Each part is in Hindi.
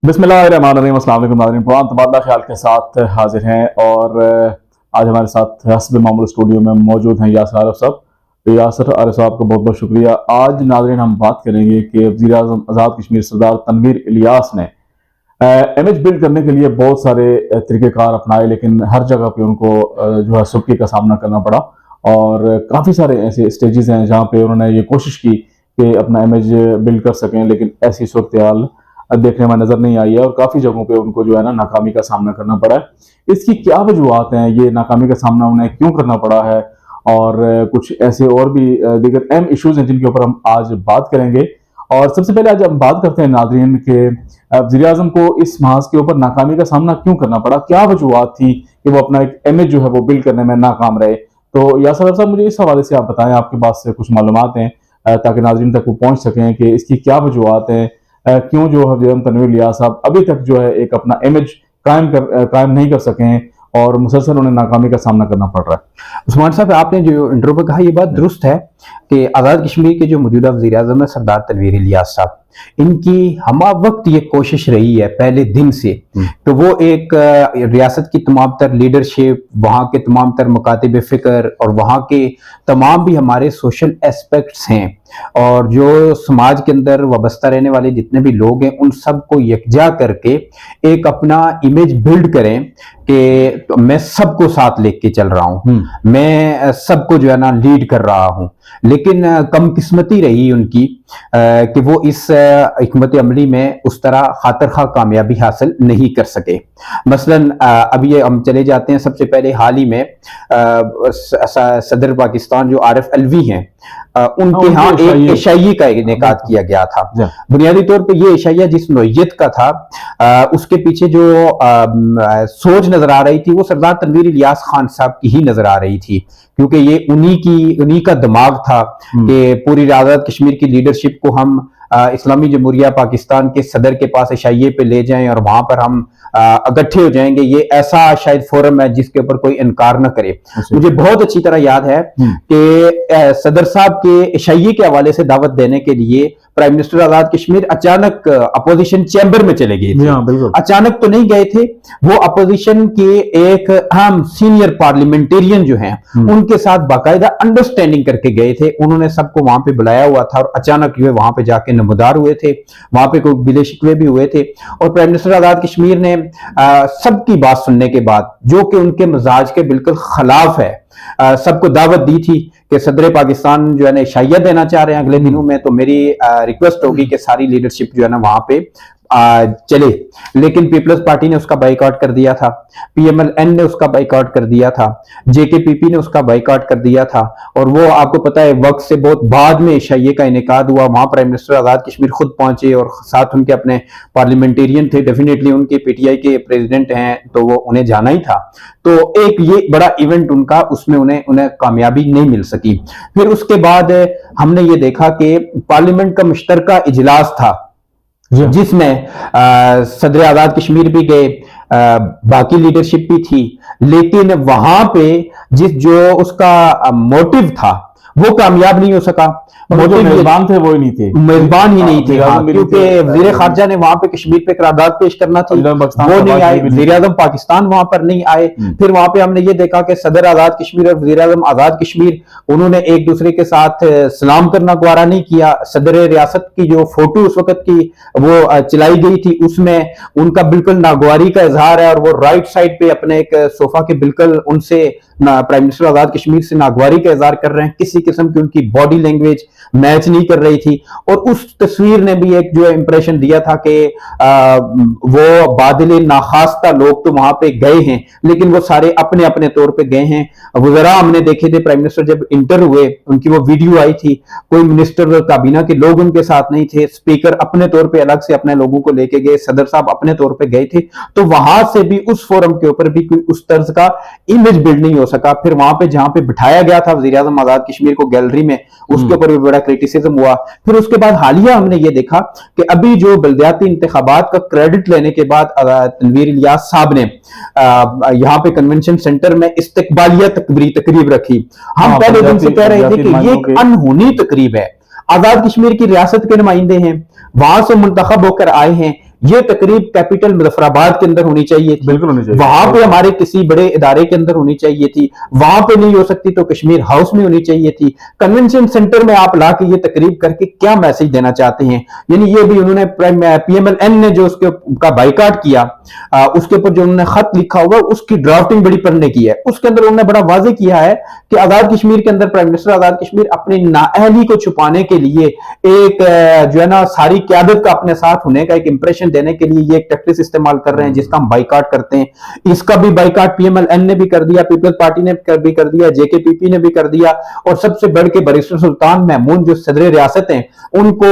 बिस्मिल्लाहिर्रहमानिर्रहीम। अस्सलाम वालेकुम नाज़रीन, पुराना तबादला ख्याल के साथ हाजिर हैं और आज हमारे साथ हस्ब मामूल स्टूडियो में मौजूद हैं यासर आरिफ साहब। यासर आरिफ साहब का बहुत बहुत शुक्रिया। आज नाज़रीन हम बात करेंगे कि वज़ीर आज़म आज़ाद कश्मीर सरदार तनवीर इलियास ने इमेज बिल्ड करने के लिए बहुत सारे तरीक़ेकार अपनाए, लेकिन हर जगह पे उनको जो है सुबकी का सामना करना पड़ा और काफ़ी सारे ऐसे स्टेजेस हैं जहाँ पे उन्होंने ये कोशिश की कि अपना इमेज बिल्ड कर सकें, लेकिन ऐसी सूरत हाल देखने में नजर नहीं आई है और काफी जगहों पे उनको जो है ना नाकामी का सामना करना पड़ा है। इसकी क्या वजूहत हैं, ये नाकामी का सामना उन्हें क्यों करना पड़ा है और कुछ ऐसे और भी दीगर अहम इश्यूज हैं जिनके ऊपर हम आज बात करेंगे। और सबसे पहले आज हम बात करते हैं नाजरीन के वज़ीर आज़म को इस महाज के ऊपर नाकामी का सामना क्यों करना पड़ा, क्या वजूहत थी कि वो अपना एक इमेज जो है वो बिल्ड करने में नाकाम रहे। तो यासर साहब मुझे इस हवाले से आप बताएं, आपके पास से कुछ मालूमात हैं ताकि नाजरीन तक वो पहुंच सकें कि इसकी क्या वजूहत हैं, क्यों जो है वज़ीर तनवीर इलियास साहब अभी तक जो है एक अपना इमेज कायम नहीं कर सकें और मुसलसल उन्हें नाकामी का सामना करना पड़ रहा है। उस्मान साहब, आपने जो इंट्रो पे कहा ये बात दुरुस्त है कि आज़ाद कश्मीर के जो मौजूदा वज़ीर आज़म है सरदार तनवीर इलियास साहब, इनकी हमा वक्त ये कोशिश रही है पहले दिन से तो वो एक रियासत की तमाम तर लीडरशिप, वहाँ के तमाम तर मकातिब फ़िक्र और वहाँ के तमाम भी हमारे सोशल एस्पेक्ट्स हैं और जो समाज के अंदर वाबस्ता रहने वाले जितने भी लोग हैं उन सब को यकजा करके एक अपना इमेज बिल्ड करें कि मैं सबको साथ लेके चल रहा हूँ, मैं सबको जो है ना लीड कर रहा हूँ। लेकिन कम किस्मती रही उनकी कि वो इस हिकमत अमली में उस तरह खातर खा कामयाबी हासिल नहीं कर सके। मसलन अब ये हम चले जाते हैं सबसे पहले हाल ही में सदर पाकिस्तान जो आरिफ अलवी हैं उनके यहाँ एक इशाइये का इनेकाद किया गया था। बुनियादी तौर पे ये इशाइया जिस नौइयत का था उसके पीछे जो सोच नजर आ रही थी वो सरदार तनवीर इलियास खान साहब की ही नजर आ रही थी, क्योंकि ये उन्हीं का दिमाग था कि पूरी आज़ाद कश्मीर की लीडरशिप को हम इस्लामी जमहूरिया पाकिस्तान के सदर के पास इशाइये पे ले जाएं और वहां पर हम इकट्ठे हो जाएंगे। ये ऐसा शायद फोरम है जिसके ऊपर कोई इनकार न करे। मुझे बहुत अच्छी तरह याद है कि सदर साहब के इशाइये के हवाले से दावत देने के लिए प्राइम मिनिस्टर आजाद कश्मीर अचानक अपोजिशन चैम्बर में चले गए थे। अचानक तो नहीं गए थे, वो अपोजिशन के एक अहम सीनियर पार्लियामेंटेरियन जो हैं उनके साथ बाकायदा अंडरस्टैंडिंग करके गए थे। उन्होंने सबको वहां पे बुलाया हुआ था और अचानक ये वहां पे जाके नमदार हुए थे, वहां पे कोई गिले शिकवे भी हुए थे और प्राइम मिनिस्टर आजाद कश्मीर ने सबकी बात सुनने के बाद, जो कि उनके मिजाज के बिल्कुल खिलाफ है, सबको दावत दी थी कि सदर पाकिस्तान जो है ना इशाइया देना चाह रहे हैं अगले दिनों में, तो मेरी रिक्वेस्ट होगी कि सारी लीडरशिप जो है ना वहां पे चले। लेकिन पीपल्स पार्टी ने उसका बाइकआउट कर दिया था, पीएमएलएन ने उसका बाइकआउट कर दिया था, जेकेपीपी ने उसका बाइकआउट कर दिया था और वो आपको पता है वक्त से बहुत बाद में इशाइये का इनेकाद हुआ। वहां प्राइम मिनिस्टर आजाद कश्मीर खुद पहुंचे और साथ उनके अपने पार्लियामेंटेरियन थे, डेफिनेटली उनके पीटीआई के प्रेसिडेंट हैं तो वो उन्हें जाना ही था। तो एक ये बड़ा इवेंट उनका, उसमें उन्हें कामयाबी नहीं मिल सकी। फिर उसके बाद हमने ये देखा कि पार्लियामेंट का मुश्तरका इजलास था जिसमें सदर आजाद कश्मीर भी गए, बाकी लीडरशिप भी थी, लेकिन वहां पे जो उसका मोटिव था वो कामयाब नहीं हो सका। जो मेजबान थे वो ही नहीं थे, मेजबान ही नहीं थे, क्योंकि वज़ीर ख़ारजा ने वहां पे कश्मीर पे करारदाद पेश करना थी, वो नहीं आए। वज़ीर आज़म पाकिस्तान वहां पर नहीं आए। फिर वहां पे हमने ये देखा कि सदर आजाद कश्मीर और वज़ीर आज़म आजाद कश्मीर उन्होंने एक दूसरे के साथ सलाम करना गवारा नहीं किया। सदर रियासत की जो फोटो उस वक्त की वो चलाई गई थी उसमें उनका बिल्कुल नागवारी का इजहार है और वो राइट साइड पे अपने एक सोफा के बिल्कुल उनसे प्राइम मिनिस्टर आजाद कश्मीर से नागवारी का इजहार कर रहे हैं। किसी किस्म की उनकी बॉडी लैंग्वेज मैच नहीं कर रही थी और उस तस्वीर ने भी एक जो इंप्रेशन दिया था कि वो बादल नाखास्ता लोग तो वहां पे गए हैं लेकिन वो सारे अपने अपने तौर पे गए हैं। वज़रा हमने देखे थे, प्राइम मिनिस्टर जब इंटर हुए उनकी वो वीडियो आई थी, कोई मिनिस्टर काबीना के लोग उनके साथ नहीं थे, स्पीकर अपने तौर पे अलग से अपने लोगों को लेके गए, सदर साहब अपने तौर पे गए थे। तो वहां से भी उस फोरम के ऊपर भी कोई उस तर्ज का इमेज बिल्ड नहीं हो सका। फिर वहां पे जहां पे बिठाया गया था वज़ीर आज़म आजाद कश्मीर को गैलरी में, उसके ऊपर भी बड़ा क्रिटिसिज्म हुआ। फिर उसके बाद हालिया हमने ये देखा कि अभी जो बल्दियाती इंतखाबात का क्रेडिट लेने के बाद तनवीर इलियास साहब ने यहाँ पे कन्वेंशन सेंटर में इस्तकबालिया तकरीब रखी। हम पहले दिन से कह रहे थे कि ये एक अनहोनी तकरीब है। आजाद कश्मीर की रियासत के नुमाइंदे हैं, वहां से मुंतखब होकर आए हैं, ये तकरीब कैपिटल मुजफ्फराबाद के अंदर होनी चाहिए थी, बिल्कुल होनी चाहिए, वहां पे हमारे किसी बड़े इदारे के अंदर होनी चाहिए थी, वहां पे नहीं हो सकती तो कश्मीर हाउस में होनी चाहिए थी। कन्वेंशन सेंटर में आप ला के ये तकरीब करके क्या मैसेज देना चाहते हैं? यानी ये भी उन्होंने PMLN ने जो उसके का बाइकाट किया, उसके ऊपर जो उन्होंने खत लिखा हुआ उसकी ड्राफ्टिंग बड़ी पढ़ने की है, उसके अंदर उन्होंने बड़ा वाजे किया है कि आजाद कश्मीर के अंदर प्राइम मिनिस्टर आजाद कश्मीर अपनी नाअहली को छुपाने के लिए एक जो है ना सारी क्यादत का अपने साथ होने का एक इंप्रेशन देने के लिए ये एक टैक्टिस इस्तेमाल कर रहे हैं जिसका हम बाइकाट करते हैं। इसका भी बाइकाट PMLN ने भी कर दिया, पीपल्स पार्टी ने भी कर दिया, JKPP ने भी कर दिया, और सबसे बढ़ के बैरिस्टर सुल्तान महमूद जो सदर रियासत हैं उनको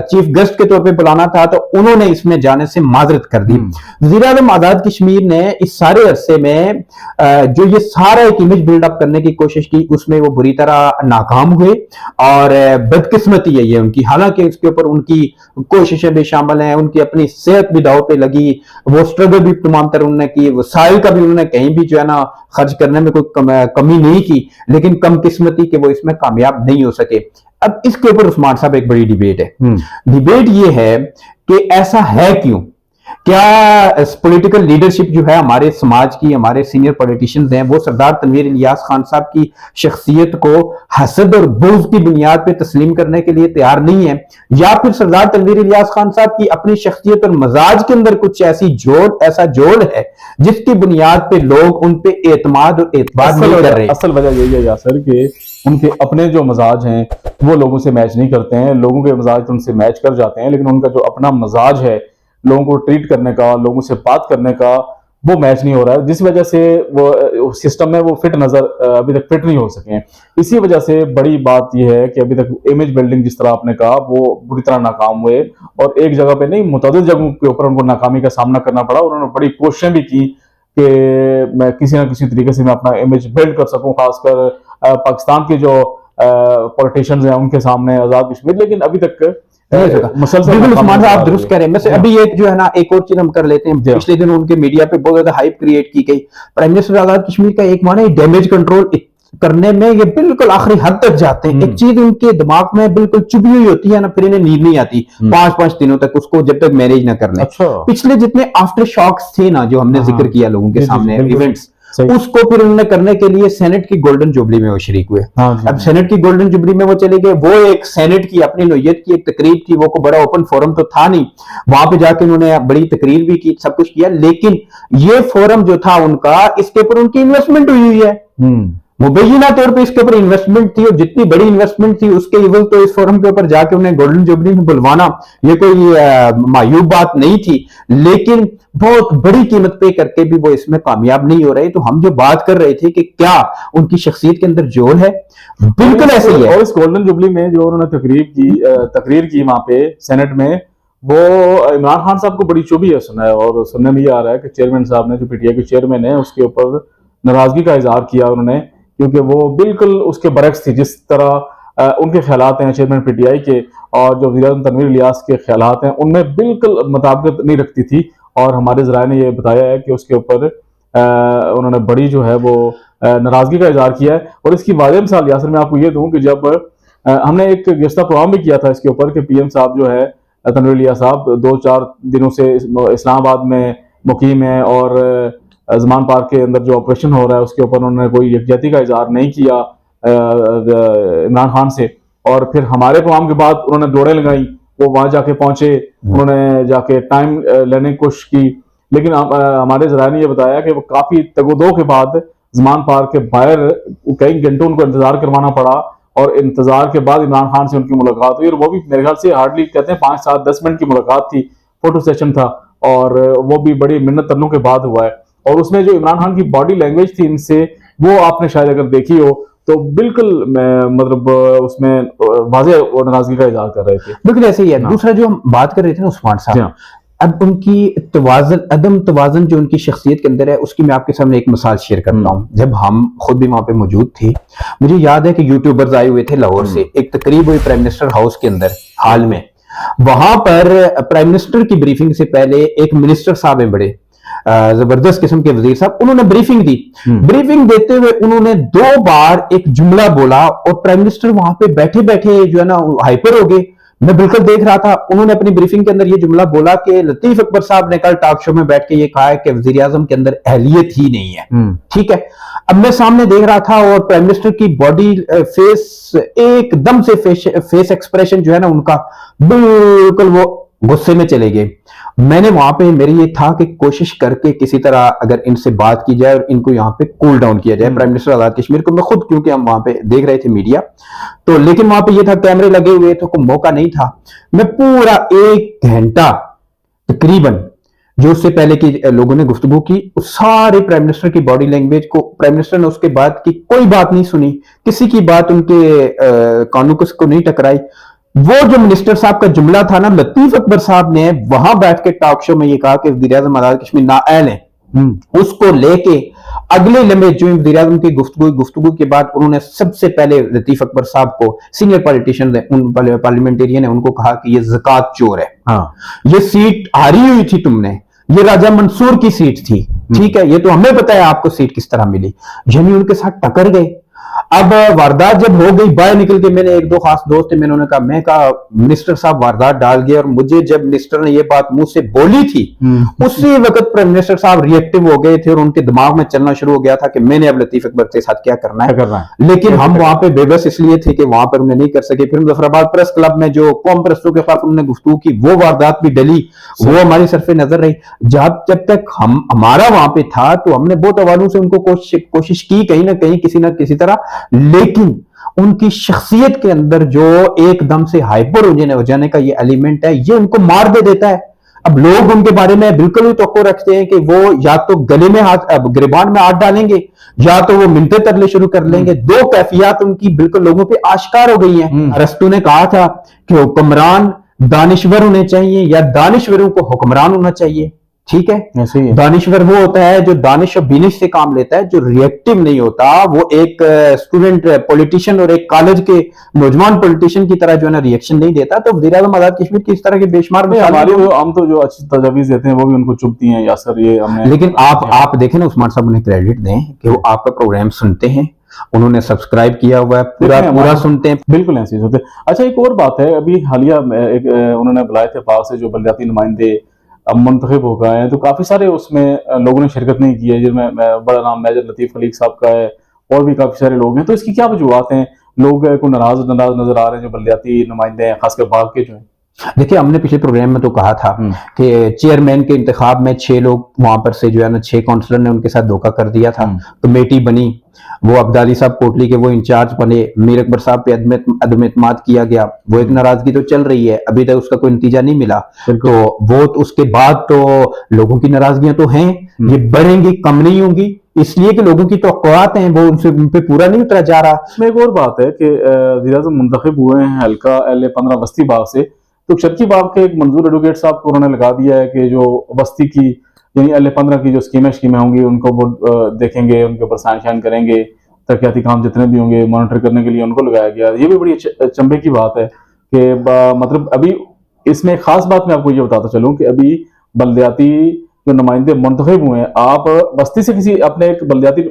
चीफ गेस्ट के तौर पे बुलाना था तो उन्होंने इसमें जाने से माजरत कर दी। वज़ीर आज़म आजाद कश्मीर ने इस सारे अरसे में जो ये सारा एक इमेज बिल्डअप करने की कोशिश की उसमें वो बुरी तरह नाकाम हुए, और बदकिस्मती है ये उनकी। हालांकि इसके ऊपर उनकी कोशिशें भी शामिल हैं, उनकी अपनी सेहत भी दांव पे लगी, वो स्ट्रगल भी तमाम तरह उन्होंने की, वसाइल का भी उन्होंने कहीं भी जो है ना खर्च करने में कोई कमी नहीं की, लेकिन कम किस्मती के वो इसमें कामयाब नहीं हो सके। अब इसके ऊपर उस्मान साहब एक बड़ी डिबेट है। डिबेट ये है कि ऐसा है क्यों? क्या पॉलिटिकल लीडरशिप जो है हमारे समाज की, हमारे सीनियर पॉलिटिशियंस हैं, वो सरदार तनवीर इलियास खान साहब की शख्सियत को हसद और बुग़्ज़ की बुनियाद पे तस्लीम करने के लिए तैयार नहीं है, या फिर सरदार तनवीर इलियास खान साहब की अपनी शख्सियत और मजाज के अंदर कुछ ऐसा जोड़ है जिसकी बुनियाद पे लोग उन पे एतमाद और एतबार नहीं कर रहे? असल वजह यही है यासर कि उनके अपने जो मजाज हैं वो लोगों से मैच नहीं करते हैं। लोगों के मजाज तो उनसे मैच कर जाते हैं, लेकिन उनका जो अपना मजाज है लोगों को ट्रीट करने का, लोगों से बात करने का, वो मैच नहीं हो रहा है, जिस वजह से वो सिस्टम में वो फिट अभी तक फिट नहीं हो सके हैं। इसी वजह से बड़ी बात यह है कि अभी तक इमेज बिल्डिंग जिस तरह आपने कहा वो बुरी तरह नाकाम हुए, और एक जगह पे नहीं मुतअद्दिद जगहों के ऊपर उनको नाकामी का सामना करना पड़ा। उन्होंने बड़ी कोशिशें भी की कि मैं किसी ना किसी तरीके से मैं अपना इमेज बिल्ड कर सकूं, खासकर पाकिस्तान के जो पॉलिटिशियंस हैं उनके सामने आजाद कश्मीर, लेकिन अभी तक बिल्कुल उस्मान साहब आप दुरुस्त कह रहे हैं। वैसे अभी एक जो है ना एक और चीज हम कर लेते हैं। पिछले दिन उनके मीडिया पे बहुत ज्यादा हाइप क्रिएट की गई। प्राइम मिनिस्टर आजाद कश्मीर का एक माना डैमेज कंट्रोल करने में ये बिल्कुल आखिरी हद तक जाते हैं। एक चीज उनके दिमाग में बिल्कुल चुभी हुई होती है ना, फिर इन्हें नींद नहीं आती 5-5 दिनों तक उसको जब तक मैनेज ना कर ले। पिछले जितने आफ्टर शॉक्स थे ना जो हमने जिक्र किया लोगों के सामने इवेंट्स, उसको फिर उन्होंने करने के लिए सेनेट की गोल्डन जुबली में वो शरीक हुए। अब सेनेट की गोल्डन जुबली में वो चले गए, वो एक सेनेट की अपनी नौयत की एक तकरीब थी, वो को बड़ा ओपन फोरम तो था नहीं, वहां पे जाके उन्होंने बड़ी तकरीर भी की, सब कुछ किया, लेकिन ये फोरम जो था उनका, इसके ऊपर उनकी इन्वेस्टमेंट हुई है, मुबैना तौर पे इसके ऊपर इन्वेस्टमेंट थी, और जितनी बड़ी इन्वेस्टमेंट थी उसके इवल तो इस फोरम के ऊपर जाके उन्हें गोल्डन जुबली में बुलवाना ये कोई मायूब बात नहीं थी, लेकिन बहुत बड़ी कीमत पे करके भी वो इसमें कामयाब नहीं हो रहे। तो हम जो बात कर रहे थे कि क्या उनकी शख्सियत के अंदर जोड़ है, बिल्कुल ऐसे ही है। और इस गोल्डन जुबली में जो उन्होंने तकरीर की वहां पे सेनेट में, वो इमरान खान साहब को बड़ी चुभी है सुना है, और सुनने में ये आ रहा है कि चेयरमैन साहब ने, जो PTI के चेयरमैन है, उसके ऊपर नाराजगी का इजहार किया उन्होंने, क्योंकि वो बिल्कुल उसके बरक्स थी जिस तरह उनके ख्यालात हैं चेयरमैन PTI के, और जो वज़ीर तनवीर इलियास के ख्यालात हैं उनमें बिल्कुल मुताबिकत नहीं रखती थी। और हमारे ज़राए ने ये बताया है कि उसके ऊपर उन्होंने बड़ी जो है वो नाराजगी का इजहार किया है। और इसकी वाज़ेह मिसाल यासर मैं आपको ये दूं कि जब हमने एक गेस्टा प्रोग्राम भी किया था इसके ऊपर कि PM साहब जो है तनवीर इलियास साहब 2-4 दिनों से इस्लामाबाद में मुकीम है, और ज़मान पार्क के अंदर जो ऑपरेशन हो रहा है उसके ऊपर उन्होंने कोई यकजहती का इजहार नहीं किया इमरान खान से। और फिर हमारे प्रोग्राम के बाद उन्होंने दौड़ें लगाई, वो वहां जाके पहुंचे, उन्होंने जाके टाइम लेने की कोशिश की, लेकिन हमारे ज़राए ने ये बताया कि वो काफी तगोदो के बाद ज़मान पार्क के बाहर कई घंटों उनको इंतजार करवाना पड़ा, और इंतजार के बाद इमरान खान से उनकी मुलाकात हुई, और वो भी मेरे ख्याल से हार्डली कहते हैं 5-7-10 मिनट की मुलाकात थी, फोटो सेशन था, और वो भी बड़ी मिन्नत तरनों के बाद हुआ है। और उसमें जो इमरान खान की बॉडी लैंग्वेज थी इनसे, वो आपने शायद अगर देखी हो तो बिल्कुल मतलब उसमें वाज़ेह और नाराजगी का इजहार कर रहे थे। बिल्कुल ऐसे ही है। दूसरा जो हम बात कर रहे थे ना उस्मान साहब, अब उनकी अदम तवाज़न जो उनकी शख्सियत के अंदर है, उसकी मैं आपके सामने एक मिसाल शेयर करता हूँ। जब हम खुद भी वहां पे मौजूद थे, मुझे याद है कि यूट्यूबर्स आए हुए थे लाहौर से, एक तकरीब हुई प्राइम मिनिस्टर हाउस के अंदर हाल में। वहां पर प्राइम मिनिस्टर की ब्रीफिंग से पहले एक मिनिस्टर साहब है, बड़े जबरदस्त किस्म के वजीर साहब, उन्होंने ब्रीफिंग दी। ब्रीफिंग देते हुए उन्होंने 2 बार एक जुमला बोला, और प्राइम मिनिस्टर वहां पे बैठे बैठे जो है ना हाइपर हो गए, मैं बिल्कुल देख रहा था, उन्होंने अपनी ब्रीफिंग के अंदर ये जुमला बोला कि लतीफ अकबर साहब ने कल टॉक शो में बैठ के ये कहा है कि वजीर आजम के अंदर अहलियत ही नहीं है। ठीक है, अब मैं सामने देख रहा था और प्राइम मिनिस्टर की बॉडी फेस एकदम से फेस एक्सप्रेशन जो है ना उनका, बिल्कुल वो गुस्से में चले गए। मैंने वहां पे, मेरी ये था कि कोशिश करके किसी तरह अगर इनसे बात की जाए और इनको यहाँ पे कूल डाउन किया जाए, प्राइम मिनिस्टर आजाद कश्मीर को। मैं खुद, क्योंकि हम वहां पे देख रहे थे मीडिया, तो लेकिन वहां पे ये था कैमरे लगे हुए थे, कोई मौका नहीं था। मैं पूरा 1 घंटा तकरीबन, जो उससे पहले की लोगों ने गुफ्तगू की, उस सारे प्राइम मिनिस्टर की बॉडी लैंग्वेज को, प्राइम मिनिस्टर ने उसके बाद की कोई बात नहीं सुनी, किसी की बात उनके कानों को नहीं टकराई। वो जो मिनिस्टर साहब का जुमला था ना, लतीफ अकबर साहब ने वहां बैठ के टॉक शो में ये कहा कि वज़ीर आज़म आजाद कश्मीर नाअहल है, उसको लेके अगले लम्हे जो वज़ीर आज़म की गुफ्तगू के बाद उन्होंने सबसे पहले लतीफ अकबर साहब को, सीनियर पॉलिटिशियन है, उन पार्लियामेंटेरियन है, उनको कहा कि ये ज़कात चोर है। हाँ, ये सीट हारी हुई थी तुमने, ये राजा मंसूर की सीट थी, ठीक है, ये तो हमें पता है आपको सीट किस तरह मिली। यानी उनके साथ टकर गए। अब वारदात जब हो गई, बाहर निकल के मैंने 1-2 खास दोस्त थे, मैंने उन्हें कहा, मैं कहा मिनिस्टर साहब वारदात डाल गए। और मुझे जब मिनिस्टर ने ये बात मुंह से बोली थी, उसी वक्त प्राइम मिनिस्टर साहब रिएक्टिव हो गए थे और उनके दिमाग में चलना शुरू हो गया था कि मैंने अब लतीफ अकबर के साथ क्या करना है। लेकिन हम वहां पे बेबस इसलिए थे कि वहां पर उन्हें नहीं कर सके। फिर मुजफ्फराबाद प्रेस क्लब में जो कौम परस्तों के खिलाफ उन्होंने गुफ्तगू की, वो वारदात भी डली, वो हमारी सरफे नजर रही। जब तक हमारा वहां पे था तो हमने बहुत हवालों से उनको कोशिश की कहीं ना कहीं, किसी ना किसी तरह, लेकिन उनकी शख्सियत के अंदर जो एकदम से हाइपर हो जाने का ये एलिमेंट है, ये उनको मार दे देता है। अब लोग उनके बारे में बिल्कुल ही तवक्को रखते हैं कि वो या तो गले में हाथ, गिरबान में हाथ डालेंगे, या तो वो मिलते तरले शुरू कर लेंगे। 2 कैफियत उनकी बिल्कुल लोगों पे आश्कार हो गई हैं। अरस्तू ने कहा था कि हुक्मरान दानिश्वर होने चाहिए या दानिश्वरों को हुक्मरान होना चाहिए। ठीक है, ऐसे ही दानिश्वर वो होता है जो दानिश और बिनिश से काम लेता है, जो रिएक्टिव नहीं होता। वो एक स्टूडेंट पॉलिटिशियन और एक कॉलेज के नौजवान पॉलिटिशियन की तरह जो है ना रिएक्शन नहीं देता। तो वज़ीर आज़म आजाद कश्मीर की इस तरह के बेशुमार में हमारी हम तो जो अच्छी तजवीज़ देते हैं वो भी उनको चुभती हैं यासर। ये हमने, लेकिन आप देखें ना, उस्मान साहब उन्हें क्रेडिट दें कि वो आपका प्रोग्राम सुनते हैं, उन्होंने सब्सक्राइब किया हुआ है, पूरा सुनते हैं, बिल्कुल ऐसे होते। अच्छा, एक और बात है, अभी हालिया उन्होंने बुलाए थे पाक से जो बलदियाती नुमाइंदे अब मुंतखब हो गए हैं, तो काफी सारे उसमें लोगों ने शिरकत नहीं की है, जिनमें बड़ा नाम मेजर लतीफ खलीक साहब का है और भी काफी सारे लोग हैं। तो इसकी क्या वजूहत हैं? लोग को नाराज नजर आ रहे हैं जो बलदियाती नुमाइंदे हैं, खासकर बाग के जो हैं। देखिए, हमने पिछले प्रोग्राम में तो कहा था कि चेयरमैन के इंतखाब में 6 लोग वहां पर से जो है ना 6 काउंसलर ने उनके साथ धोखा कर दिया था। कमेटी बनी, वो अब्दाली साहब कोटली के वो इंचार्ज बने, मीर अकबर साहब पे अदम एतमाद किया गया। वो एक नाराजगी तो चल रही है, अभी तक उसका कोई नतीजा नहीं मिला। तो वो तो उसके बाद तो लोगों की नाराजगियां तो हैं, ये बढ़ेंगी, कम नहीं होंगी, इसलिए कि लोगों की तवक्कुआत हैं वो उन पे पूरा नहीं उतरा जा रहा। इसमें एक और बात है कि वज़ीर आज़म मुंतखब हुए हैं हल्का LA-15 बस्ती बाग से, तो चरखी बाग के एक मंजूर एडवोकेट साहब को उन्होंने लगा दिया है कि जो बस्ती की यानी LA-15 की जो स्कीमें होंगी उनको वो देखेंगे, उनके ऊपर साइन शाइन करेंगे, तरक्याती काम जितने भी होंगे मॉनिटर करने के लिए उनको लगाया गया। ये भी बड़ी चंबे की बात है कि मतलब अभी इसमें खास बात मैं आपको ये बताता चलूँ कि अभी बलदियाती जो नुमाइंदे मुंतखब हुए हैं, आप बस्ती से किसी अपने एक बलदियाती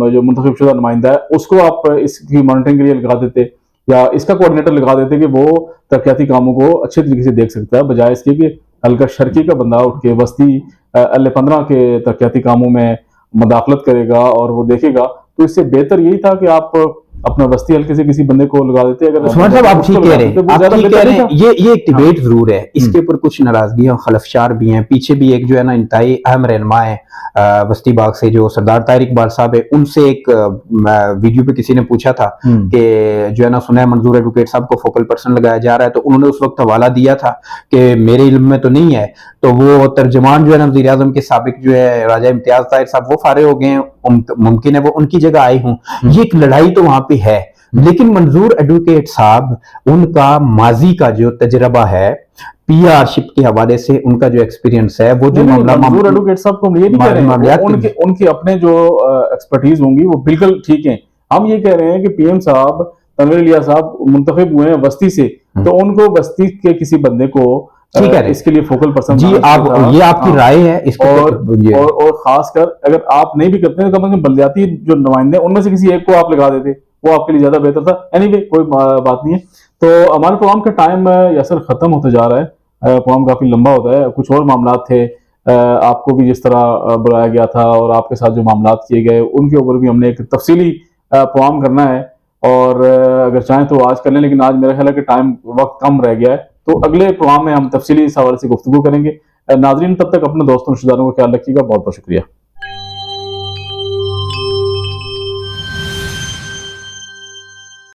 जो मुंतखब शुदा नुमाइंदा है उसको आप इसकी मॉनिटरिंग के लिए लगा देते या इसका कोऑर्डिनेटर लगा देते कि वो तरक्याती कामों को अच्छे तरीके से देख सकता है, बजाय इसके कि हल्का शर्की का बंदा उठ के बस्ती LA-15 के तरक्याती कामों में मुदाखलत करेगा और वो देखेगा। तो इससे बेहतर यही था कि आप अपना बस्ती हल्के से किसी बंदे को लगा देते। अगर उस्मान साहब आप ठीक कह रहे हैं, ये एक डिबेट जरूर है, इसके ऊपर कुछ नाराजगी और खलफशार भी हैं। पीछे भी एक जो है ना इंतहाई अहम रहनुमा है बस्ती बाग से, जो सरदार तारिक इकबाल साहब है, उनसे एक वीडियो पे किसी ने पूछा था कि जो है ना सुनैर मंजूर एडवोकेट साहब को फोकल पर्सन लगाया जा रहा है, तो उन्होंने उस वक्त हवाला दिया था कि मेरे इल्म में तो नहीं है। तो वो तर्जमान जो है ना वज़ीर आज़म के साबिक जो है राजा इम्तियाज ताहिर साहब, वो फारे हो गए हैं, मुमकिन है वो उनकी जगह आई हूँ। ये एक लड़ाई तो वहां पे है, लेकिन मंजूर एडवोकेट साहब, उनका माजी का जो तजर्बा है पीआरशिप के हवाले से, उनका जो एक्सपीरियंस है, वो जो मामला मंजूर एडवोकेट साहब को ये नहीं कह रहे हैं, उनके अपने जो एक्सपर्टीज होंगी वो बिल्कुल ठीक है। हम ये कह रहे हैं कि PM साहब तनवीर इलियास साहब मुंतखब हुए हैं बस्ती से, तो उनको बस्ती के किसी बंदे को ठीक है इसके लिए फोकल पर्सन जी, आप ये आपकी राय है इसको, और खासकर अगर आप नहीं भी करते हैं तो कम से कम बलदियाती जो नुमाइंदे उनमें से किसी एक को आप लगा देते, वो आपके लिए ज्यादा बेहतर था। एनीवे कोई बात नहीं है। तो हमारे प्रोग्राम का टाइम यासर ख़त्म होते जा रहा है। प्रोग्राम काफ़ी लंबा होता है, कुछ और मामला थे, आपको भी जिस तरह बुलाया गया था और आपके साथ जो मामला किए गए उनके ऊपर भी हमने एक तफसीली प्रोग्राम करना है। और अगर चाहें तो आज कर लें, लेकिन आज मेरा ख्याल है कि टाइम वक्त कम रह गया है, तो अगले प्रोग्राम में हम तफसीली इस हवाले से गुफ्तगू करेंगे। नाज़रीन, तब तक अपने दोस्तों रिश्तेदारों का ख्याल रखिएगा। बहुत बहुत शुक्रिया।